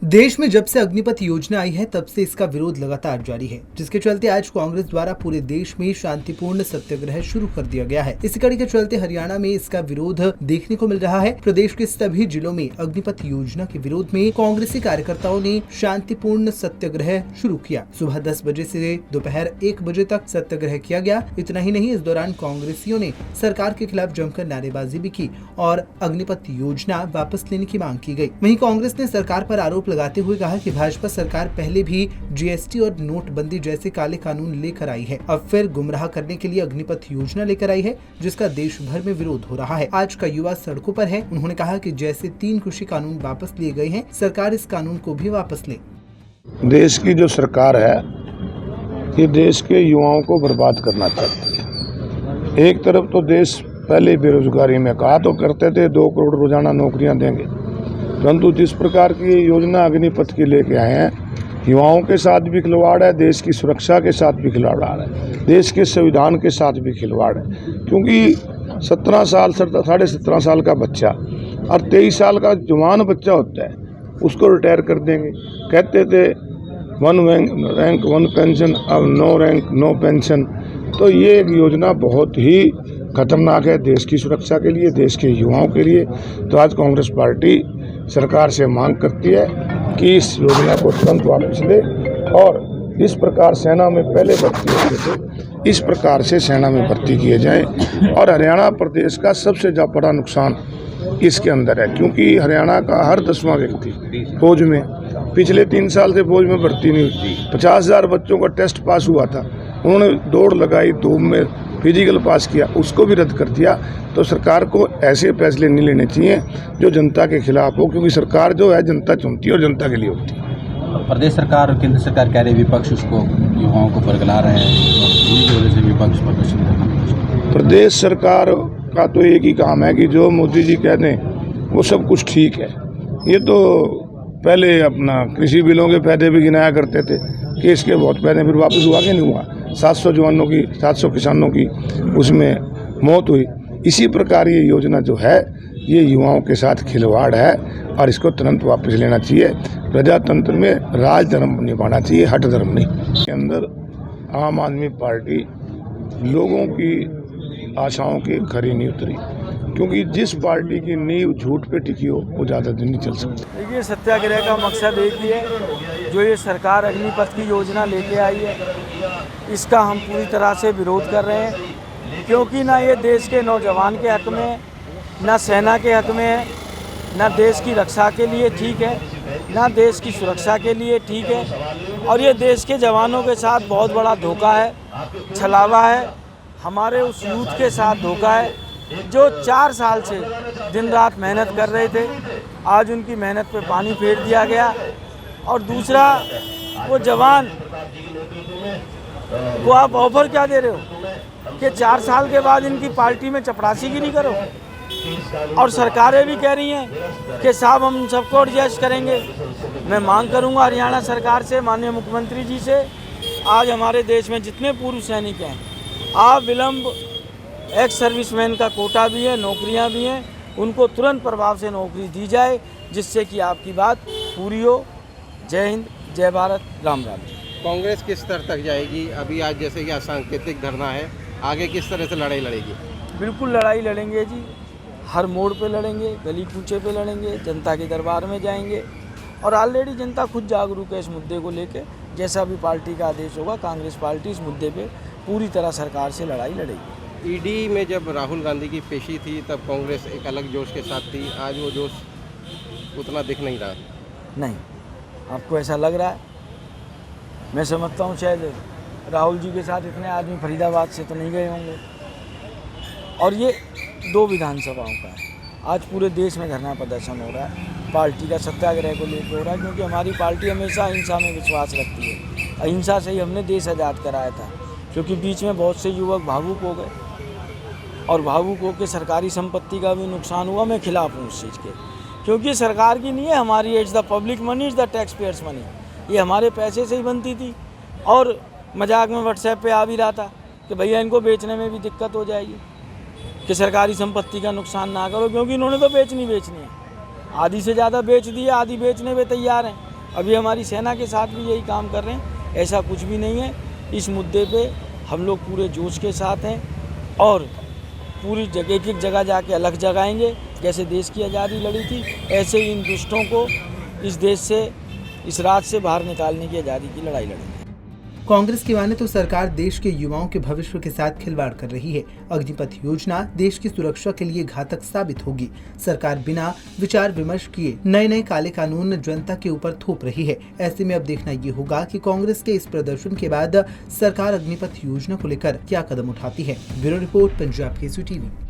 देश में जब से अग्निपथ योजना आई है तब से इसका विरोध लगातार जारी है, जिसके चलते आज कांग्रेस द्वारा पूरे देश में शांतिपूर्ण सत्याग्रह शुरू कर दिया गया है। इसी कड़ी के चलते हरियाणा में इसका विरोध देखने को मिल रहा है। प्रदेश के सभी जिलों में अग्निपथ योजना के विरोध में कांग्रेसी कार्यकर्ताओं ने शांतिपूर्ण सत्याग्रह शुरू किया। सुबह 10 बजे से दोपहर 1 बजे तक सत्याग्रह किया गया। इतना ही नहीं, इस दौरान कांग्रेसियों ने सरकार के खिलाफ जमकर नारेबाजी भी की और अग्निपथ योजना वापस लेने की मांग की गई। वहीं कांग्रेस ने सरकार पर आरोप लगाते हुए कहा कि भाजपा सरकार पहले भी जीएसटी और नोटबंदी जैसे काले कानून लेकर आई है, अब फिर गुमराह करने के लिए अग्निपथ योजना लेकर आई है, जिसका देश भर में विरोध हो रहा है। आज का युवा सड़कों पर है। उन्होंने कहा कि जैसे 3 कृषि कानून वापस लिए गए हैं, सरकार इस कानून को भी वापस ले। देश की जो सरकार है ये देश के युवाओं को बर्बाद करना चाहती है। एक तरफ तो देश पहले बेरोजगारी में कहा तो करते थे 2 करोड़ रोजाना नौकरियां देंगे, परंतु जिस प्रकार की योजना अग्निपथ की लेके आए हैं, युवाओं के साथ भी खिलवाड़ है, देश की सुरक्षा के साथ भी खिलवाड़ है, देश के संविधान के साथ भी खिलवाड़ है। क्योंकि 17 साल 17.5 साल का बच्चा और 23 साल का जवान बच्चा होता है, उसको रिटायर कर देंगे। कहते थे 1 रैंक 1 पेंशन, अब 9 रैंक 9 पेंशन। तो ये एक योजना बहुत ही खतरनाक है देश की सुरक्षा के लिए, देश के युवाओं के लिए। तो आज कांग्रेस पार्टी सरकार से मांग करती है कि इस योजना को तुरंत वापस ले और इस प्रकार सेना में पहले भर्ती होते थे, इस प्रकार से सेना में भर्ती किए जाएं। और हरियाणा प्रदेश का सबसे बड़ा नुकसान इसके अंदर है, क्योंकि हरियाणा का हर 10वां व्यक्ति फौज में, पिछले 3 साल से फौज में भर्ती नहीं हुई। 50,000 बच्चों का टेस्ट पास हुआ था, उन्होंने दौड़ लगाई, धूप में फिजिकल पास किया, उसको भी रद्द कर दिया। तो सरकार को ऐसे फैसले नहीं लेने चाहिए जो जनता के खिलाफ हो, क्योंकि सरकार जो है जनता चुनती है और जनता के लिए होती है। प्रदेश सरकार और केंद्र सरकार कह रहे विपक्ष उसको युवाओं को बरगला रहे हैं, इसी वजह से विपक्ष प्रदर्शन कर रहा है। प्रदेश सरकार का तो एक ही काम है कि जो मोदी जी कह दें वो सब कुछ ठीक है। ये तो पहले अपना कृषि बिलों के फायदे भी गिनाया करते थे कि इसके बहुत फायदे, फिर वापस हुआ कि नहीं हुआ। 700 जवानों की, 700 किसानों की उसमें मौत हुई। इसी प्रकार ये योजना जो है ये युवाओं के साथ खिलवाड़ है और इसको तुरंत वापस लेना चाहिए। प्रजातंत्र में राज धर्म निभाना चाहिए, हट धर्म नहीं। के अंदर आम आदमी पार्टी लोगों की आशाओं की खरी नहीं उतरी, क्योंकि जिस पार्टी की नींव झूठ पे टिकी हो वो ज़्यादा दिन नहीं चल सकती। देखिए, सत्याग्रह का मकसद एक ही है, जो ये सरकार अग्निपथ की योजना लेके आई है इसका हम पूरी तरह से विरोध कर रहे हैं, क्योंकि ना ये देश के नौजवान के हक में, ना सेना के हक में है, ना देश की रक्षा के लिए ठीक है, ना देश की सुरक्षा के लिए ठीक है। और ये देश के जवानों के साथ बहुत बड़ा धोखा है, छलावा है, हमारे उस यूथ के साथ धोखा है जो 4 साल से दिन रात मेहनत कर रहे थे। आज उनकी मेहनत पे पानी फेर दिया गया। और दूसरा, वो जवान को आप ऑफर क्या दे रहे हो कि 4 साल के बाद इनकी पार्टी में चपरासीगिरी करो। और सरकारें भी कह रही हैं कि साहब हम सबको एडजस्ट करेंगे। मैं मांग करूंगा हरियाणा सरकार से, माननीय मुख्यमंत्री जी से, आज हमारे देश में जितने पूर्व सैनिक हैं, आप विलम्ब एक्स सर्विसमैन का कोटा भी है, नौकरियां भी हैं, उनको तुरंत प्रभाव से नौकरी दी जाए, जिससे कि आपकी बात पूरी हो। जय हिंद, जय भारत, राम राम। कांग्रेस किस स्तर तक जाएगी? अभी आज जैसे कि सांकेतिक धरना है, आगे किस तरह से लड़ाई लड़ेगी? बिल्कुल लड़ाई लड़ेंगे जी, हर मोड़ पे लड़ेंगे, गली कूचे पे लड़ेंगे, जनता के दरबार में जाएंगे। और ऑलरेडी जनता खुद जागरूक है इस मुद्दे को लेकर। जैसा भी पार्टी का आदेश होगा, कांग्रेस पार्टी इस मुद्दे पे पूरी तरह सरकार से लड़ाई लड़ेगी। ईडी में जब राहुल गांधी की पेशी थी तब कांग्रेस एक अलग जोश के साथ थी, आज वो जोश उतना दिख नहीं रहा। नहीं, आपको ऐसा लग रहा है? मैं समझता हूँ शायद राहुल जी के साथ इतने आदमी फरीदाबाद से तो नहीं गए होंगे। और ये 2 विधानसभाओं का है। आज पूरे देश में धरना प्रदर्शन हो रहा है, पार्टी का सत्याग्रह को लेकर हो रहा है, क्योंकि हमारी पार्टी हमेशा अहिंसा में विश्वास रखती है। अहिंसा से ही हमने देश आज़ाद कराया था, क्योंकि बीच में बहुत से युवक भावुक हो गए और भावुक होकर सरकारी संपत्ति का भी नुकसान हुआ। मैं खिलाफ हूँ उस चीज़ के, क्योंकि सरकार की नहीं है हमारी, it's the public money, it's the tax payers money. ये हमारे पैसे से ही बनती थी। और मजाक में व्हाट्सएप पे आ भी रहा था कि भैया इनको बेचने में भी दिक्कत हो जाएगी, कि सरकारी संपत्ति का नुकसान ना करो, क्योंकि इन्होंने तो बेचनी है। आधी से ज़्यादा बेच दी है, आधी बेचने पे तैयार हैं। अभी हमारी सेना के साथ भी यही काम कर रहे हैं, ऐसा कुछ भी नहीं है। इस मुद्दे पे हम लोग पूरे जोश के साथ हैं और पूरी जगह एक जगह जाके अलग जगाएंगे। जैसे देश की आज़ादी लड़ी थी, ऐसे ही इन दुष्टों को इस देश से, इस राज से बाहर निकालने की आज़ादी की लड़ाई लड़ेंगे। कांग्रेस की माने तो सरकार देश के युवाओं के भविष्य के साथ खिलवाड़ कर रही है। अग्निपथ योजना देश की सुरक्षा के लिए घातक साबित होगी। सरकार बिना विचार विमर्श किए नए काले कानून जनता के ऊपर थोप रही है। ऐसे में अब देखना ये होगा कि कांग्रेस के इस प्रदर्शन के बाद सरकार अग्निपथ योजना को लेकर क्या कदम उठाती है। Bureau report, Punjab Kesari TV.